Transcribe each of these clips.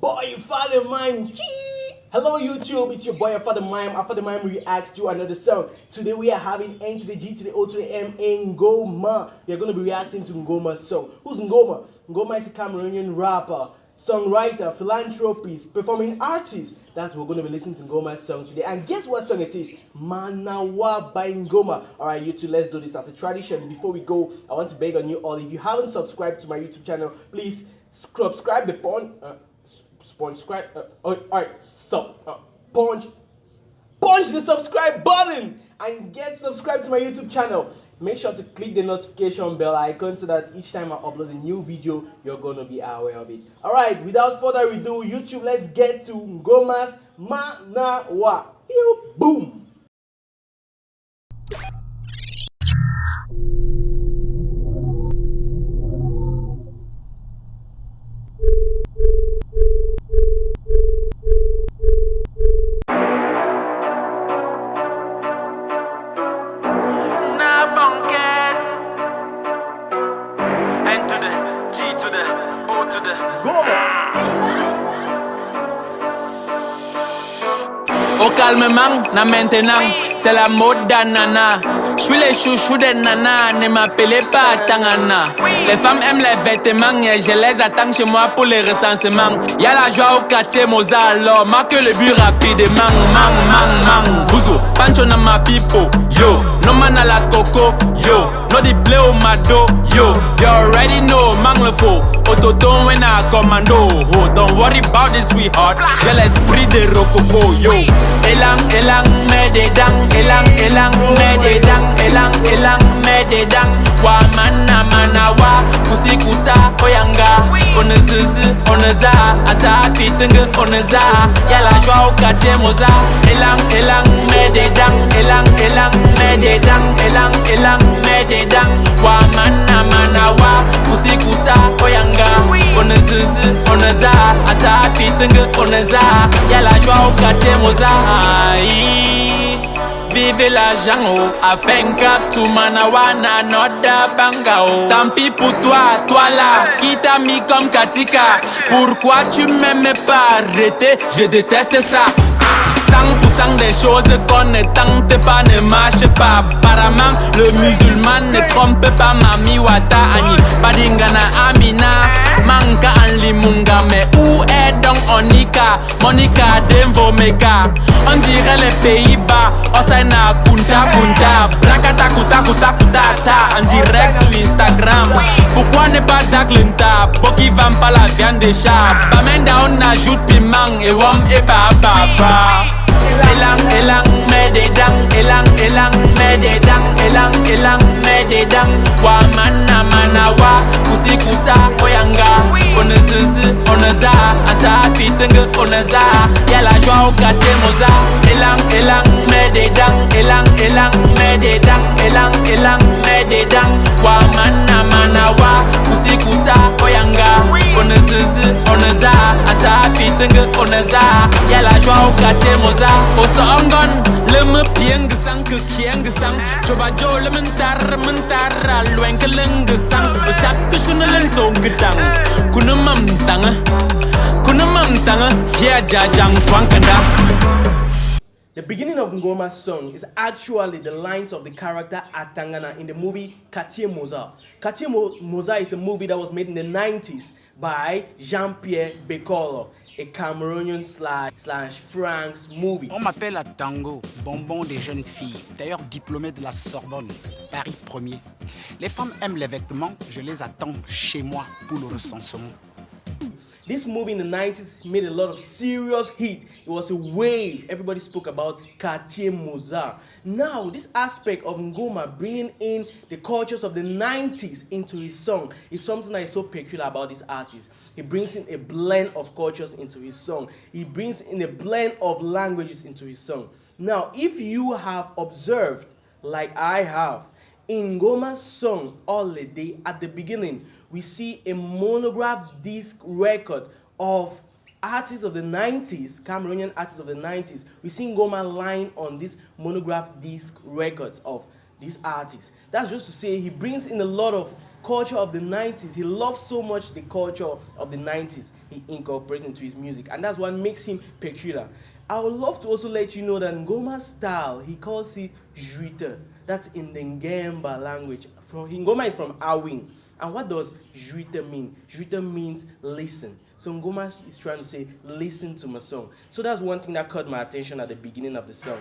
boy, Father Mime. Hello YouTube, it's your boy Afa Mime. Afa Mime reacts to another song. Today we are having N to the G to the O to the M in Ngoma. We are going to be reacting to Ngoma's song. Who's Ngoma? Ngoma is a Cameroonian rapper, songwriter, philanthropist, performing artist. That's what we're going to be listening to Ngoma's song today. And guess what song it is? Manawa by Ngoma. Alright YouTube, let's do this as a tradition. Before we go, I want to beg on you all, if you haven't subscribed to my YouTube channel, please subscribe the punch the subscribe button and get subscribed to my YouTube channel. Make sure to click the notification bell icon so that each time I upload a new video, you're gonna be aware of it. Alright, without further ado, YouTube, let's get to Ngoma's Manawa. Boom! Au calmement, na maintenant, c'est la mode d'Anana. J'suis les chouchous des nanas, ne m'appelez pas Tangana. Les femmes aiment les vêtements et je les attends chez moi pour les recensements. Y'a la joie au quartier Mozart, alors marque le but rapidement. Mang, Buzo, Pancho na ma pipo, yo. No man à las coco, yo. No di play au mado, yo. You already know, mang le faux. Autoton when I commando. Oh, don't worry about this sweetheart. J'ai l'esprit de rococo, yo. Elang, mets des dents. Elang, mets des dents. Elang, mets des dents. Wa manawa, kusi kusa, oyanga. On zuzu, on za, asa pitenge, on za. Y'a la joie au quartier Moza. Elang, mets des dents. Elang, mets des dents. Elang, mets des dents. Wa manawa, kusi kusa, oyanga. On zuzu, on za, asa pitenge, on za. Y'a la joie au quartier Moza. Vive l'argent, afin que tout Manawa na notre bangao. Tant pis pour toi, toi là, qui t'a mis comme Katika. Pourquoi tu m'aimes pas arrêter, je déteste ça. 100% des choses qu'on ne tente pas ne marche pas. Apparemment, le musulman ne trompe pas Mami Wata Ani. Badingana Amina, Manka Anli Munga. Mais où est donc Onika? Monica Demvo Meka. On dirait les Pays-Bas. Osana Kunta. Brakata Kutata. En direct sur Instagram. Pourquoi ne pas Daklenta? Boki vend pas la viande de chat. Bamenda on ajoute piment et wom et papa. Elang, mets des dents. Elang, mets des dents. Elang, mets des dents. Wa manawa, kusi kusa, oyanga. On zuzu, on za, asa pitenge, on za. Y'a la joie au quartier Moza. Elang, mets des dents. Elang, mets des dents. Elang, mets des dents. Wa manawa, kusi kusa, oyanga. On zuzu, on za, asa pitenge, on za. Y'a la joie au quartier Moza. Osongon, le me pieng sang que kieng sang. Joba jo le mentar, loin que leng sang. Otak que je ne l'entends que tang. Kunumam tanga, fia jajang kwankanda. The beginning of Ngoma's song is actually the lines of the character Atangana in the movie Quartier Moza. Quartier Moza is a movie that was made in the 90s by Jean-Pierre Bekolo, a Cameroonian slash France movie. On m'appelle à Tango, bonbon des jeunes filles, d'ailleurs diplômé de la Sorbonne, Paris 1er. Les femmes aiment les vêtements, je les attends chez moi pour le recensement. This movie in the 90s made a lot of serious hit. It was a wave. Everybody spoke about Quartier Moza. Now, this aspect of Ngoma bringing in the cultures of the 90s into his song is something that is so peculiar about this artist. He brings in a blend of cultures into his song. He brings in a blend of languages into his song. Now, if you have observed, like I have, in Ngoma's song, Holiday, at the beginning, we see a monograph disc record of artists of the 90s, Cameroonian artists of the 90s. We see Ngoma line on this monograph disc records of these artists. That's just to say he brings in a lot of culture of the 90s. He loves so much the culture of the 90s. He incorporates into his music, and that's what makes him peculiar. I would love to also let you know that Ngoma's style, he calls it Jwi-Te. That's in the Ngemba language. Ngoma is from Awing. And what does Jwi-Te mean? Jwi-Te means listen. So Ngoma is trying to say, listen to my song. So that's one thing that caught my attention at the beginning of the song.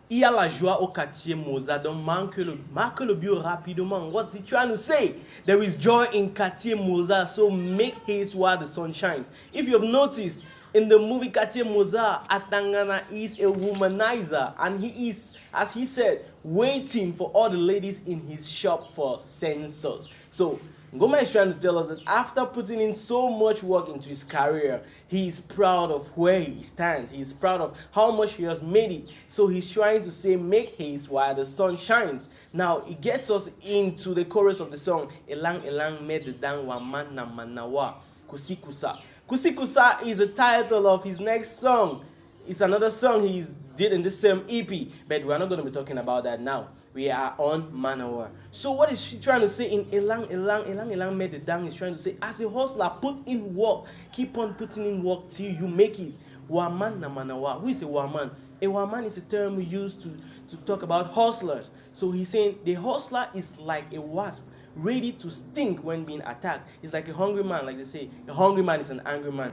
Il y a la joie au quartier Moza, donc marque le bio rapidement. What's he trying to say? There is joy in quartier Moza, so make haste while the sun shines. If you have noticed, in the movie Quartier Moza, Atangana is a womanizer, and he is, as he said, waiting for all the ladies in his shop for censors. So Ngoma is trying to tell us that after putting in so much work into his career, he is proud of where he stands. He is proud of how much he has made it. So he's trying to say, make haste while the sun shines. Now, it gets us into the chorus of the song, Elang Elang Mededang Ngoma Manawa, Kusikusa. Kusikusa is the title of his next song. It's another song he did in the same EP, but we're not going to be talking about that now. We are on Manawa. So what is she trying to say in Elang Mededang? Is trying to say, as a hustler, put in work. Keep on putting in work till you make it. Waman na Manawa. Who is a waman? A waman is a term we use to talk about hustlers. So he's saying the hustler is like a wasp, ready to sting when being attacked. It's like a hungry man, like they say. A hungry man is an angry man.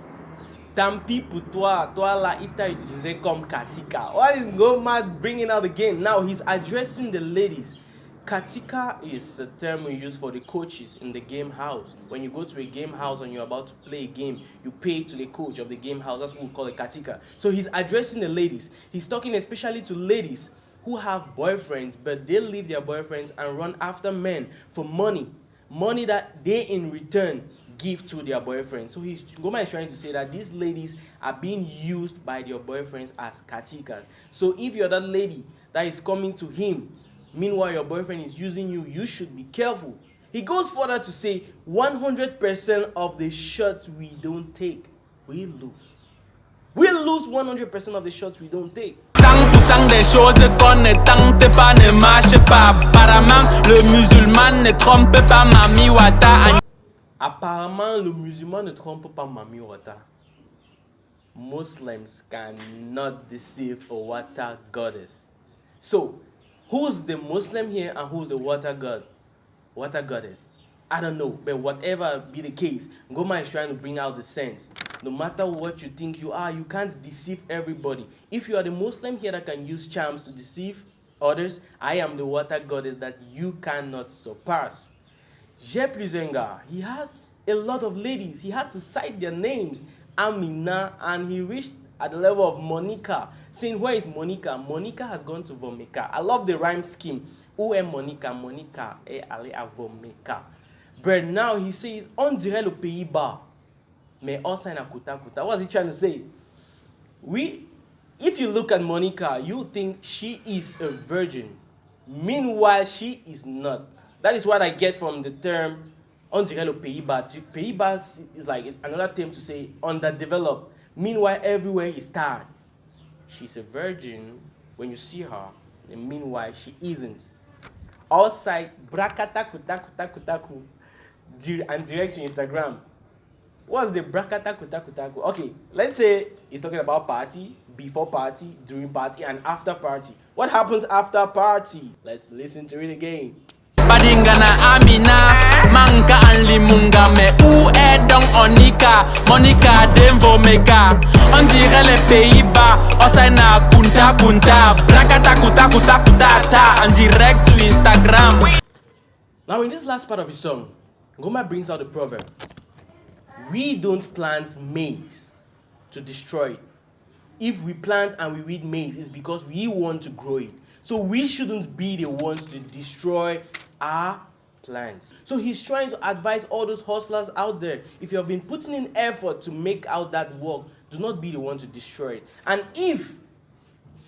Tampi pour toi, toi là, il t'a utilisé comme katika. What is Ngoma bringing out again? Now he's addressing the ladies. Katika is a term we use for the coaches in the game house. When you go to a game house and you're about to play a game, you pay to the coach of the game house. That's what we call a katika. So he's addressing the ladies. He's talking especially to ladies who have boyfriends, but they leave their boyfriends and run after men for money. Money that they in return give to their boyfriends. So Ngoma is trying to say that these ladies are being used by their boyfriends as katikas. So if you're that lady that is coming to him, meanwhile your boyfriend is using you, you should be careful. He goes further to say 100% of the shots we don't take, we lose. We lose 100% of the shots we don't take. 100% des choses qu'on ne tente pas ne marche pas. Apparemment, le musulman ne trompe pas Mami Wata. Apparemment, le musulman ne trompe pas Mami Wata. Muslims cannot deceive a water goddess. So, who's the Muslim here and who's the water god? Water goddess? I don't know, but whatever be the case, Ngoma is trying to bring out the sense. No matter what you think you are, you can't deceive everybody. If you are the Muslim here that can use charms to deceive others, I am the water goddess that you cannot surpass. Jwi-Te, he has a lot of ladies. He had to cite their names, Amina, and he reached at the level of Monica. Saying, where is Monica? Monica has gone to Vomeka. I love the rhyme scheme. Où est Monica? Monica est allée à Vomeka. But now he says, on dirait le Pays-Bas. Mais also in a kuta kuta. What's he trying to say? If you look at Monica, you think she is a virgin. Meanwhile, she is not. That is what I get from the term on dirait le Pays-Bas. Pays-Bas is like another term to say underdeveloped. Meanwhile, everywhere is tired. She's a virgin when you see her, and meanwhile, she isn't. Outside, brakata kuta kuta kutaku, and direct to Instagram. What's the brakata kuta kutaku? Okay, let's say he's talking about party, before party, during party, and after party. What happens after party? Let's listen to it again. Badingana Amina, Manka and Limunga, mais où est donc Onika? Monica Demvo Meka, on dirait les Pays-Bas, Osana Kunta Kunta, Brakata Kuta Kuta Kuta Ta, en direct sur Instagram. Now in this last part of his song, Ngoma brings out the proverb. We don't plant maize to destroy it. If we plant and we weed maize, it's because we want to grow it. So we shouldn't be the ones to destroy our plants. So he's trying to advise all those hustlers out there. If you have been putting in effort to make out that work, do not be the one to destroy it. And if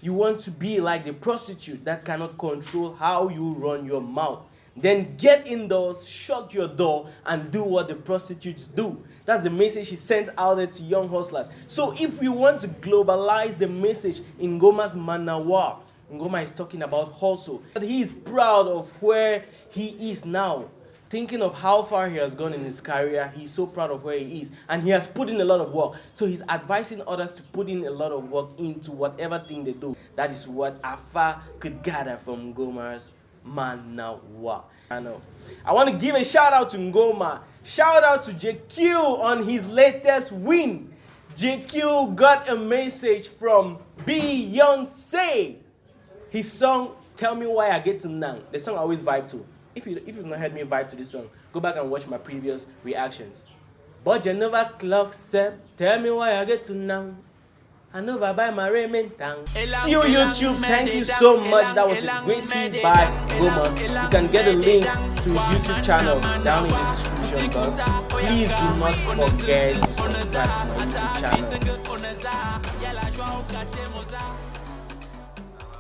you want to be like the prostitute that cannot control how you run your mouth, then get indoors, shut your door, and do what the prostitutes do. That's the message he sent out there to young hustlers. So if we want to globalize the message in Ngoma's Manawa, Ngoma is talking about hustle. He is proud of where he is now. thinking of how far he has gone in his career, he's so proud of where he is. And he has put in a lot of work. So he's advising others to put in a lot of work into whatever thing they do. That is what Afa could gather from Ngoma's Manawa. I want to give a shout out to Ngoma. Shout out to JQ on his latest win. JQ got a message from Beyonce. His song, Tell Me Why I Get to Nang. The song I always vibe to. If you've not heard me vibe to this song, go back and watch my previous reactions. But you never clock set. Tell me why I get to now. I never buy my raiment. See you YouTube. Thank you so much. That was a great feed by Ngoma. You can get a link to his YouTube channel down in the description box. Please do not forget to subscribe to my YouTube channel.